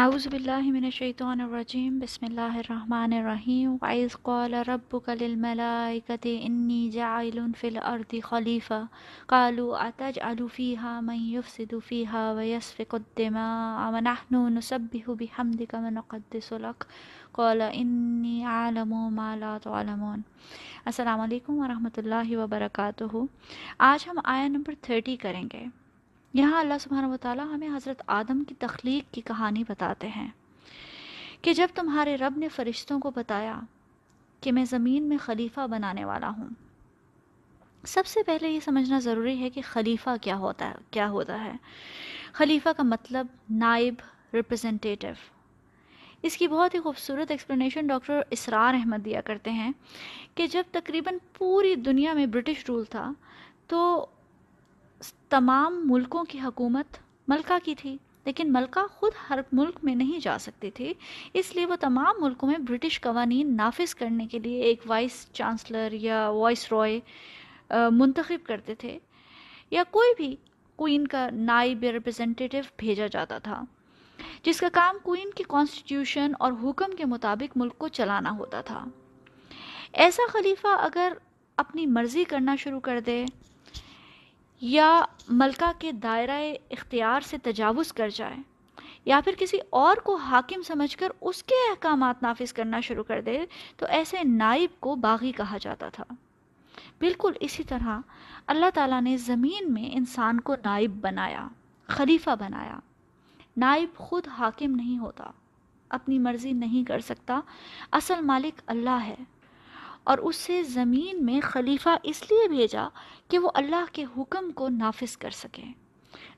أعوذ بالله من الشيطان الرجيم بسم الله الرحمن الرحيم وإذ قال ربك للملائكة إني جاعل في الأرض خليفة قالوا أتجعل فيها من يفسد فيها ويسفك الدماء ونحن نسبح بحمدك ونقدس لك قال إني أعلم ما لا تعلمون۔ السلام علیکم ورحمۃ اللہ وبرکاتہ۔ آج ہم آیا نمبر 30 کریں گے۔ یہاں اللہ سبحانہ و تعالیٰ ہمیں حضرت آدم کی تخلیق کی کہانی بتاتے ہیں کہ جب تمہارے رب نے فرشتوں کو بتایا کہ میں زمین میں خلیفہ بنانے والا ہوں۔ سب سے پہلے یہ سمجھنا ضروری ہے کہ خلیفہ کیا ہوتا ہے۔ خلیفہ کا مطلب نائب، ریپرزنٹیٹیو۔ اس کی بہت ہی خوبصورت ایکسپلینیشن ڈاکٹر اسرار احمد دیا کرتے ہیں کہ جب تقریباً پوری دنیا میں برٹش رول تھا تو تمام ملکوں کی حکومت ملکہ کی تھی، لیکن ملکہ خود ہر ملک میں نہیں جا سکتی تھی، اس لیے وہ تمام ملکوں میں برٹش قوانین نافذ کرنے کے لیے ایک وائس چانسلر یا وائس رائے منتخب کرتے تھے، یا کوئی بھی کوئین کا نائب یا ریپرزنٹیٹیو بھیجا جاتا تھا جس کا کام کوئین کی کانسٹیٹیوشن اور حکم کے مطابق ملک کو چلانا ہوتا تھا۔ ایسا خلیفہ اگر اپنی مرضی کرنا شروع کر دے یا ملکہ کے دائرہ اختیار سے تجاوز کر جائے یا پھر کسی اور کو حاکم سمجھ کر اس کے احکامات نافذ کرنا شروع کر دے تو ایسے نائب کو باغی کہا جاتا تھا۔ بالکل اسی طرح اللہ تعالیٰ نے زمین میں انسان کو نائب بنایا، خلیفہ بنایا۔ نائب خود حاکم نہیں ہوتا، اپنی مرضی نہیں کر سکتا، اصل مالک اللہ ہے، اور اس سے زمین میں خلیفہ اس لیے بھیجا کہ وہ اللہ کے حکم کو نافذ کر سکے،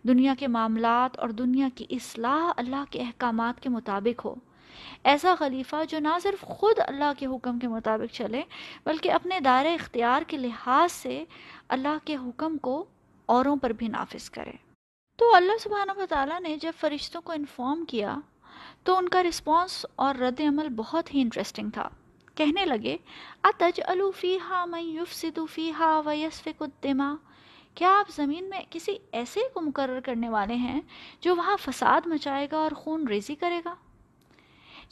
دنیا کے معاملات اور دنیا کی اصلاح اللہ کے احکامات کے مطابق ہو۔ ایسا خلیفہ جو نہ صرف خود اللہ کے حکم کے مطابق چلے بلکہ اپنے دائرہ اختیار کے لحاظ سے اللہ کے حکم کو اوروں پر بھی نافذ کرے۔ تو اللہ سبحانہ و تعالیٰ نے جب فرشتوں کو انفارم کیا تو ان کا رسپانس اور رد عمل بہت ہی انٹرسٹنگ تھا۔ کہنے لگے اَتَجْعَلُ فِيهَا مَن يُفْسِدُ فِيهَا وَيَسْفِكُ الدِّمَاءَ، کیا آپ زمین میں کسی ایسے کو مقرر کرنے والے ہیں جو وہاں فساد مچائے گا اور خون ریزی کرے گا؟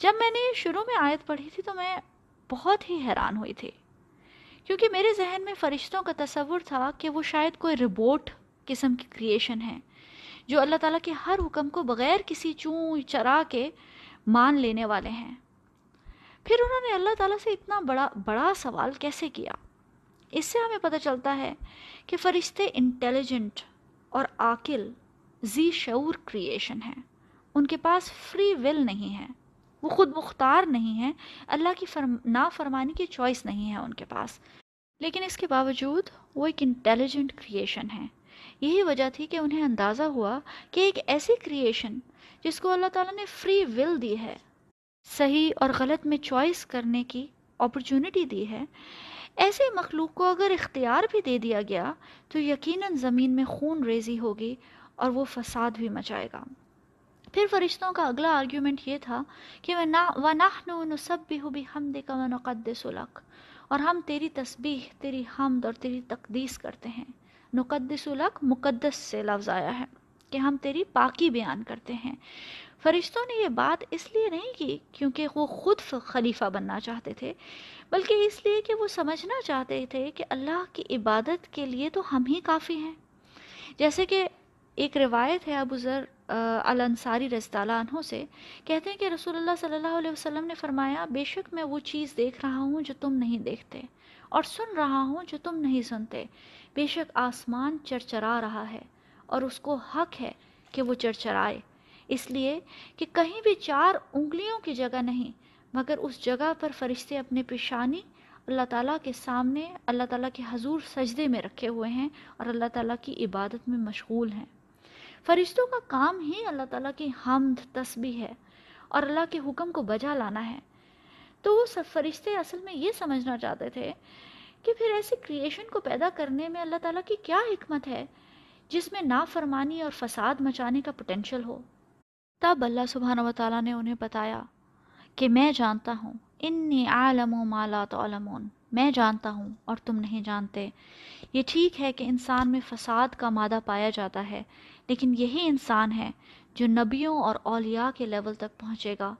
جب میں نے شروع میں آیت پڑھی تھی تو میں بہت ہی حیران ہوئی تھی، کیونکہ میرے ذہن میں فرشتوں کا تصور تھا کہ وہ شاید کوئی روبوٹ قسم کی کریشن ہے جو اللہ تعالیٰ کے ہر حکم کو بغیر کسی چوں چرا کے مان لینے والے ہیں۔ پھر انہوں نے اللہ تعالیٰ سے اتنا بڑا سوال کیسے کیا؟ اس سے ہمیں پتہ چلتا ہے کہ فرشتے انٹیلیجنٹ اور عاقل، ذی شعور کریشن ہیں۔ ان کے پاس فری ول نہیں ہے، وہ خود مختار نہیں ہیں، اللہ کی نافرمانی کی چوائس نہیں ہے ان کے پاس، لیکن اس کے باوجود وہ ایک انٹیلیجنٹ کریشن ہے۔ یہی وجہ تھی کہ انہیں اندازہ ہوا کہ ایک ایسی کریشن جس کو اللہ تعالیٰ نے فری ول دی ہے، صحیح اور غلط میں چوائس کرنے کی اپرچونٹی دی ہے، ایسے مخلوق کو اگر اختیار بھی دے دیا گیا تو یقیناً زمین میں خون ریزی ہوگی اور وہ فساد بھی مچائے گا۔ پھر فرشتوں کا اگلا آرگیومنٹ یہ تھا کہ وَنَحْنُ نُسَبِّحُ بِحَمْدِكَ وَنُقَدِّسُ لَكَ، اور ہم تیری تسبیح، تیری حمد اور تیری تقدیس کرتے ہیں۔ نقدس لک، مقدس سے لفظ آیا ہے کہ ہم تیری پاکی بیان کرتے ہیں۔ فرشتوں نے یہ بات اس لیے نہیں کی کیونکہ وہ خود خلیفہ بننا چاہتے تھے، بلکہ اس لیے کہ وہ سمجھنا چاہتے تھے کہ اللہ کی عبادت کے لیے تو ہم ہی کافی ہیں۔ جیسے کہ ایک روایت ہے ابو ذر الانصاری رضی اللہ عنہ سے، کہتے ہیں کہ رسول اللہ صلی اللہ علیہ وسلم نے فرمایا، بے شک میں وہ چیز دیکھ رہا ہوں جو تم نہیں دیکھتے، اور سن رہا ہوں جو تم نہیں سنتے۔ بے شک آسمان چرچرا رہا ہے اور اس کو حق ہے کہ وہ چرچرائے، اس لیے کہ کہیں بھی 4 انگلیوں کی جگہ نہیں، مگر اس جگہ پر فرشتے اپنے پیشانی اللہ تعالیٰ کے سامنے، اللہ تعالیٰ کے حضور سجدے میں رکھے ہوئے ہیں اور اللہ تعالیٰ کی عبادت میں مشغول ہیں۔ فرشتوں کا کام ہی اللہ تعالیٰ کی حمد، تسبیح ہے اور اللہ کے حکم کو بجا لانا ہے۔ تو وہ سب فرشتے اصل میں یہ سمجھنا چاہتے تھے کہ پھر ایسی کریشن کو پیدا کرنے میں اللہ تعالیٰ کی کیا حکمت ہے جس میں نافرمانی اور فساد مچانے کا پوٹینشل ہو۔ تب اللہ سبحانہ و تعالیٰ نے انہیں بتایا کہ میں جانتا ہوں، انی اعلم ما لا تعلمون، میں جانتا ہوں اور تم نہیں جانتے۔ یہ ٹھیک ہے کہ انسان میں فساد کا مادہ پایا جاتا ہے، لیکن یہی انسان ہے جو نبیوں اور اولیاء کے لیول تک پہنچے گا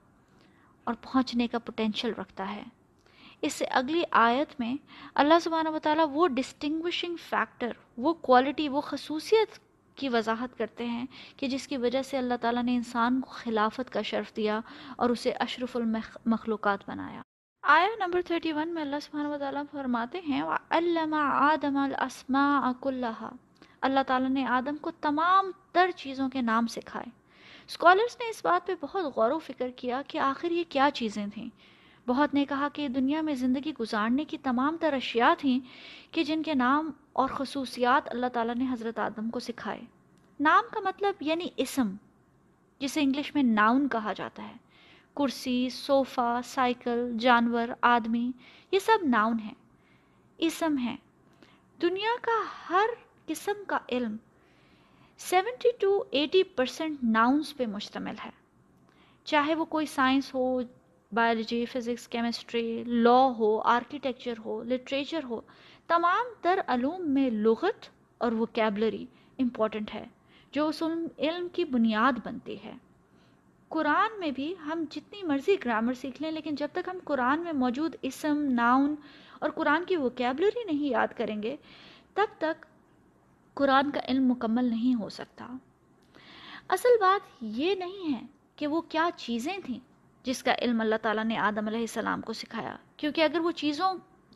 اور پہنچنے کا پوٹینشل رکھتا ہے۔ اس سے اگلی آیت میں اللہ سبحانہ و تعالیٰ وہ ڈسٹنگوشنگ فیکٹر، وہ کوالٹی، وہ خصوصیت کی وضاحت کرتے ہیں کہ جس کی وجہ سے اللہ تعالیٰ نے انسان کو خلافت کا شرف دیا اور اسے اشرف المخلوقات بنایا۔ آیہ نمبر 31 میں اللہ سبحانہ و تعالیٰ فرماتے ہیں وَعَلَّمَ آدَمَ الْأَسْمَاءَ كُلَّهَا، اللہ تعالیٰ نے آدم کو تمام تر چیزوں کے نام سکھائے۔ اسکالرز نے اس بات پہ بہت غور و فکر کیا کہ آخر یہ کیا چیزیں تھیں۔ بہت نے کہا کہ دنیا میں زندگی گزارنے کی تمام تر اشیاء تھیں کہ جن کے نام اور خصوصیات اللہ تعالیٰ نے حضرت آدم کو سکھائے۔ نام کا مطلب یعنی اسم، جسے انگلش میں ناؤن کہا جاتا ہے۔ کرسی، صوفہ، سائیکل، جانور، آدمی، یہ سب ناؤن ہیں، اسم ہیں۔ دنیا کا ہر قسم کا علم 70 to 80% ناؤنز پہ مشتمل ہے، چاہے وہ کوئی سائنس ہو، بایولوجی، فزکس، کیمسٹری، لا ہو، آرکیٹیکچر ہو، لٹریچر ہو، تمام تر علوم میں لغت اور ووکیبلری امپورٹنٹ ہے جو اس علم کی بنیاد بنتی ہے۔ قرآن میں بھی ہم جتنی مرضی گرامر سیکھ لیں، لیکن جب تک ہم قرآن میں موجود اسم، ناؤن اور قرآن کی ووکیبلری نہیں یاد کریں گے، تب تک قرآن کا علم مکمل نہیں ہو سکتا۔ اصل بات یہ نہیں ہے کہ وہ کیا چیزیں تھیں جس کا علم اللہ تعالیٰ نے آدم علیہ السلام کو سکھایا، کیونکہ اگر وہ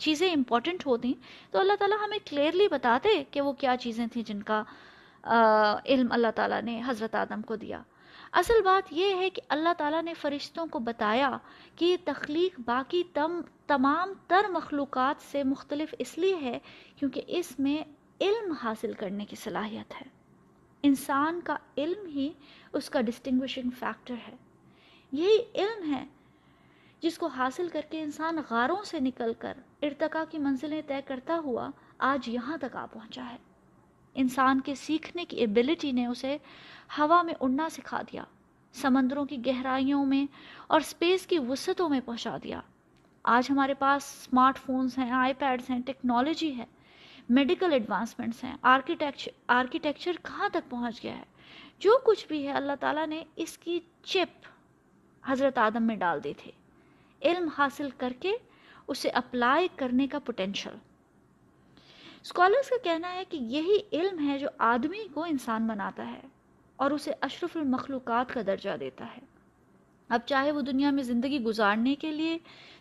چیزیں امپورٹنٹ ہوتی تو اللہ تعالیٰ ہمیں کلیئرلی بتاتے کہ وہ کیا چیزیں تھیں جن کا علم اللہ تعالیٰ نے حضرت آدم کو دیا۔ اصل بات یہ ہے کہ اللہ تعالیٰ نے فرشتوں کو بتایا کہ یہ تخلیق باقی تمام تر مخلوقات سے مختلف اس لیے ہے کیونکہ اس میں علم حاصل کرنے کی صلاحیت ہے۔ انسان کا علم ہی اس کا ڈسٹنگوشنگ فیکٹر ہے۔ یہی علم ہے جس کو حاصل کر کے انسان غاروں سے نکل کر ارتقاء کی منزلیں طے کرتا ہوا آج یہاں تک آ پہنچا ہے۔ انسان کے سیکھنے کی ایبلٹی نے اسے ہوا میں اڑنا سکھا دیا، سمندروں کی گہرائیوں میں اور اسپیس کی وسعتوں میں پہنچا دیا۔ آج ہمارے پاس اسمارٹ فونز ہیں، آئی پیڈز ہیں، ٹیکنالوجی ہے، میڈیکل ایڈوانسمنٹس ہیں، آرکیٹیکچر کہاں تک پہنچ گیا ہے۔ جو کچھ بھی ہے اللہ تعالیٰ نے اس کی چپ حضرت آدم میں ڈال دی تھی، علم حاصل کر کے اسے اپلائی کرنے کا پوٹینشل۔ اسکالرز کا کہنا ہے کہ یہی علم ہے جو آدمی کو انسان بناتا ہے اور اسے اشرف المخلوقات کا درجہ دیتا ہے۔ اب چاہے وہ دنیا میں زندگی گزارنے کے لیے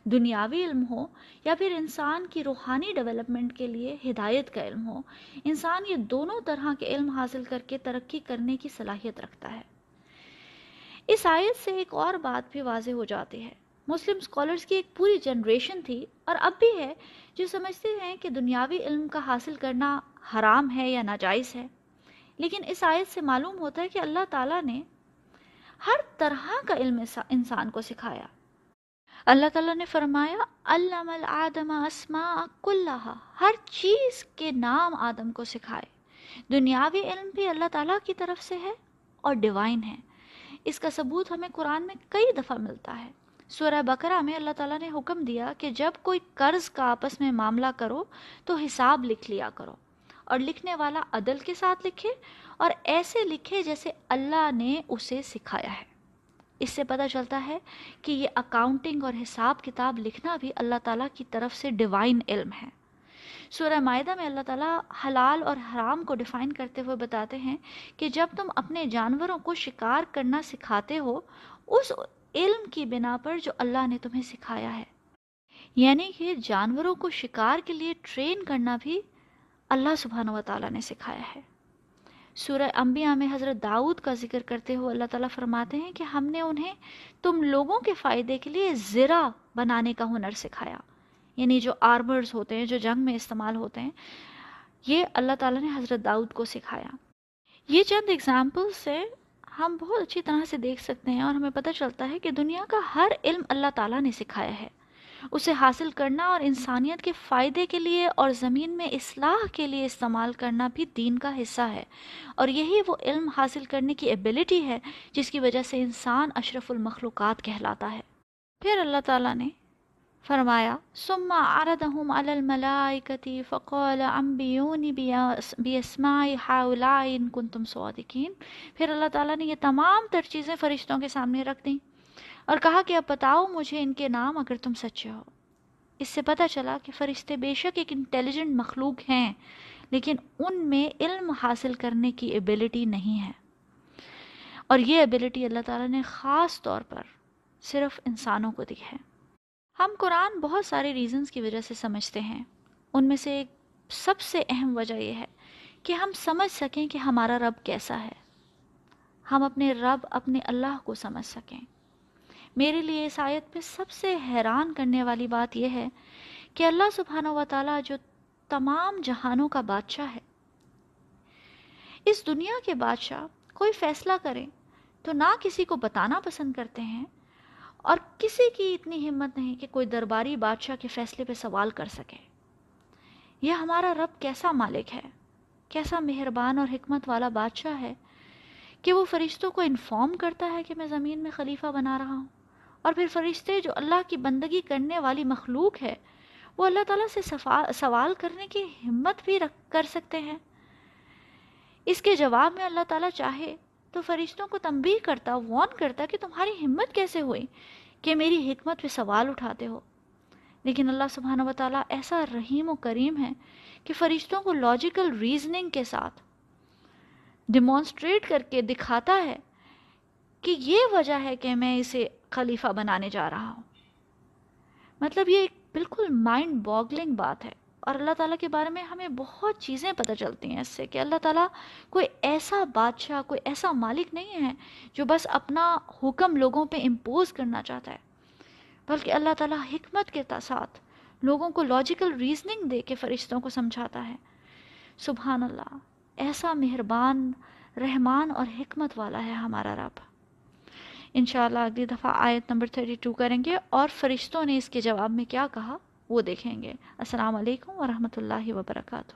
دنیاوی علم ہو یا پھر انسان کی روحانی ڈیولپمنٹ کے لیے ہدایت کا علم ہو، انسان یہ دونوں طرح کے علم حاصل کر کے ترقی کرنے کی صلاحیت رکھتا ہے۔ اس آیت سے ایک اور بات بھی واضح ہو جاتی ہے۔ مسلم اسکالرز کی ایک پوری جنریشن تھی اور اب بھی ہے جو سمجھتے ہیں کہ دنیاوی علم کا حاصل کرنا حرام ہے یا ناجائز ہے، لیکن اس آیت سے معلوم ہوتا ہے کہ اللہ تعالیٰ نے ہر طرح کا علم انسان کو سکھایا۔ اللہ تعالیٰ نے فرمایا علم الآدم اسماء کلہا، ہر چیز کے نام آدم کو سکھائے۔ دنیاوی علم بھی اللہ تعالیٰ کی طرف سے ہے اور ڈیوائن ہے۔ اس کا ثبوت ہمیں قرآن میں کئی دفعہ ملتا ہے۔ سورہ بقرہ میں اللہ تعالیٰ نے حکم دیا کہ جب کوئی قرض کا آپس میں معاملہ کرو تو حساب لکھ لیا کرو، اور لکھنے والا عدل کے ساتھ لکھے اور ایسے لکھے جیسے اللہ نے اسے سکھایا ہے۔ اس سے پتہ چلتا ہے کہ یہ اکاؤنٹنگ اور حساب کتاب لکھنا بھی اللہ تعالیٰ کی طرف سے ڈیوائن علم ہے۔ سورہ مائدہ میں اللہ تعالیٰ حلال اور حرام کو ڈیفائن کرتے ہوئے بتاتے ہیں کہ جب تم اپنے جانوروں کو شکار کرنا سکھاتے ہو اس علم کی بنا پر جو اللہ نے تمہیں سکھایا ہے، یعنی کہ جانوروں کو شکار کے لیے ٹرین کرنا بھی اللہ سبحانہ و تعالیٰ نے سکھایا ہے۔ سورہ انبیاء میں حضرت داؤد کا ذکر کرتے ہوئے اللہ تعالیٰ فرماتے ہیں کہ ہم نے انہیں تم لوگوں کے فائدے کے لیے زرہ بنانے کا ہنر سکھایا، یعنی جو آرمرز ہوتے ہیں جو جنگ میں استعمال ہوتے ہیں، یہ اللہ تعالیٰ نے حضرت داؤد کو سکھایا۔ یہ چند ایگزامپل سے ہم بہت اچھی طرح سے دیکھ سکتے ہیں اور ہمیں پتہ چلتا ہے کہ دنیا کا ہر علم اللہ تعالیٰ نے سکھایا ہے۔ اسے حاصل کرنا اور انسانیت کے فائدے کے لیے اور زمین میں اصلاح کے لیے استعمال کرنا بھی دین کا حصہ ہے، اور یہی وہ علم حاصل کرنے کی ایبلٹی ہے جس کی وجہ سے انسان اشرف المخلوقات کہلاتا ہے۔ پھر اللہ تعالیٰ نے فرمایا ثم عرضهم على الملائکۃ فقال انبئونی باسماء ہؤلاء ان کنتم صادقین. پھر اللہ تعالیٰ نے یہ تمام تر چیزیں فرشتوں کے سامنے رکھ دیں اور کہا کہ اب بتاؤ مجھے ان کے نام اگر تم سچے ہو. اس سے پتہ چلا کہ فرشتے بے شک ایک انٹیلیجنٹ مخلوق ہیں، لیکن ان میں علم حاصل کرنے کی ایبلٹی نہیں ہے، اور یہ ایبلٹی اللہ تعالیٰ نے خاص طور پر صرف انسانوں کو دی ہے. ہم قرآن بہت سارے ریزنز کی وجہ سے سمجھتے ہیں. ان میں سے ایک سب سے اہم وجہ یہ ہے کہ ہم سمجھ سکیں کہ ہمارا رب کیسا ہے، ہم اپنے رب، اپنے اللہ کو سمجھ سکیں. میرے لیے اس آیت پہ سب سے حیران کرنے والی بات یہ ہے کہ اللہ سبحانہ و تعالیٰ جو تمام جہانوں کا بادشاہ ہے، اس دنیا کے بادشاہ کوئی فیصلہ کریں تو نہ کسی کو بتانا پسند کرتے ہیں، اور کسی کی اتنی ہمت نہیں کہ کوئی درباری بادشاہ کے فیصلے پہ سوال کر سکے. یہ ہمارا رب کیسا مالک ہے، کیسا مہربان اور حکمت والا بادشاہ ہے کہ وہ فرشتوں کو انفارم کرتا ہے کہ میں زمین میں خلیفہ بنا رہا ہوں، اور پھر فرشتے جو اللہ کی بندگی کرنے والی مخلوق ہے وہ اللہ تعالیٰ سے سوال کرنے کی ہمت بھی کر سکتے ہیں. اس کے جواب میں اللہ تعالیٰ چاہے تو فرشتوں کو تنبیہ کرتا، وارن کرتا کہ تمہاری ہمت کیسے ہوئی کہ میری حکمت پہ سوال اٹھاتے ہو. لیکن اللہ سبحانہ و تعالیٰ ایسا رحیم و کریم ہے کہ فرشتوں کو لاجیکل ریزننگ کے ساتھ ڈیمانسٹریٹ کر کے دکھاتا ہے کہ یہ وجہ ہے کہ میں اسے خلیفہ بنانے جا رہا ہوں. مطلب یہ ایک بالکل مائنڈ باگلنگ بات ہے، اور اللہ تعالیٰ کے بارے میں ہمیں بہت چیزیں پتہ چلتی ہیں اس سے کہ اللہ تعالیٰ کوئی ایسا بادشاہ، کوئی ایسا مالک نہیں ہے جو بس اپنا حکم لوگوں پہ امپوز کرنا چاہتا ہے، بلکہ اللہ تعالیٰ حکمت کے ساتھ لوگوں کو لاجیکل ریزننگ دے کے فرشتوں کو سمجھاتا ہے. سبحان اللہ، ایسا مہربان، رحمان اور حکمت والا ہے ہمارا رب. انشاءاللہ اگلی دفعہ آیت نمبر 32 کریں گے، اور فرشتوں نے اس کے جواب میں کیا کہا وہ دیکھیں گے. السلام علیکم ورحمۃ اللہ وبرکاتہ.